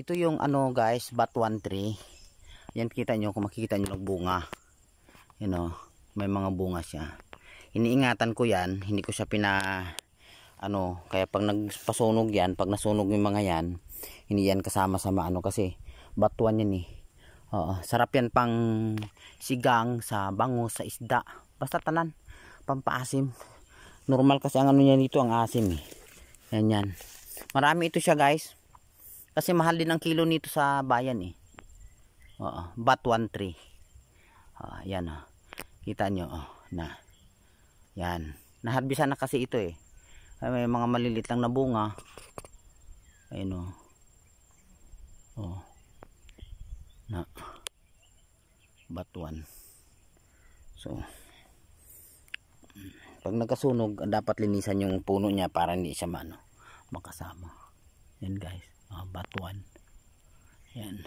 Ito yung ano guys, batuan tree. Yan kita nyo, kung makikita nyo nagbunga. You know, may mga bunga siya. Iniingatan ko yan, hindi ko siya kaya pag nagpasunog yan, pag nasunog yung mga yan, hindi yan kasama sa kasi batuan yan eh. Sarap yan pang sigang, sa bangus, sa isda. Basta tanan, pampaasim. Normal kasi ang ano niya dito, ang asim eh. Yan. Marami ito siya guys. Kasi mahal din ang kilo nito sa bayan eh. Batuan tree. Yan kita nyo na. Yan. Naharbisan na kasi ito eh. May mga malilit lang na bunga. Ayun na batuan. So pag nagkasunog, dapat linisan yung puno niya para hindi siya makasama. Yan guys. Batuan. Yan.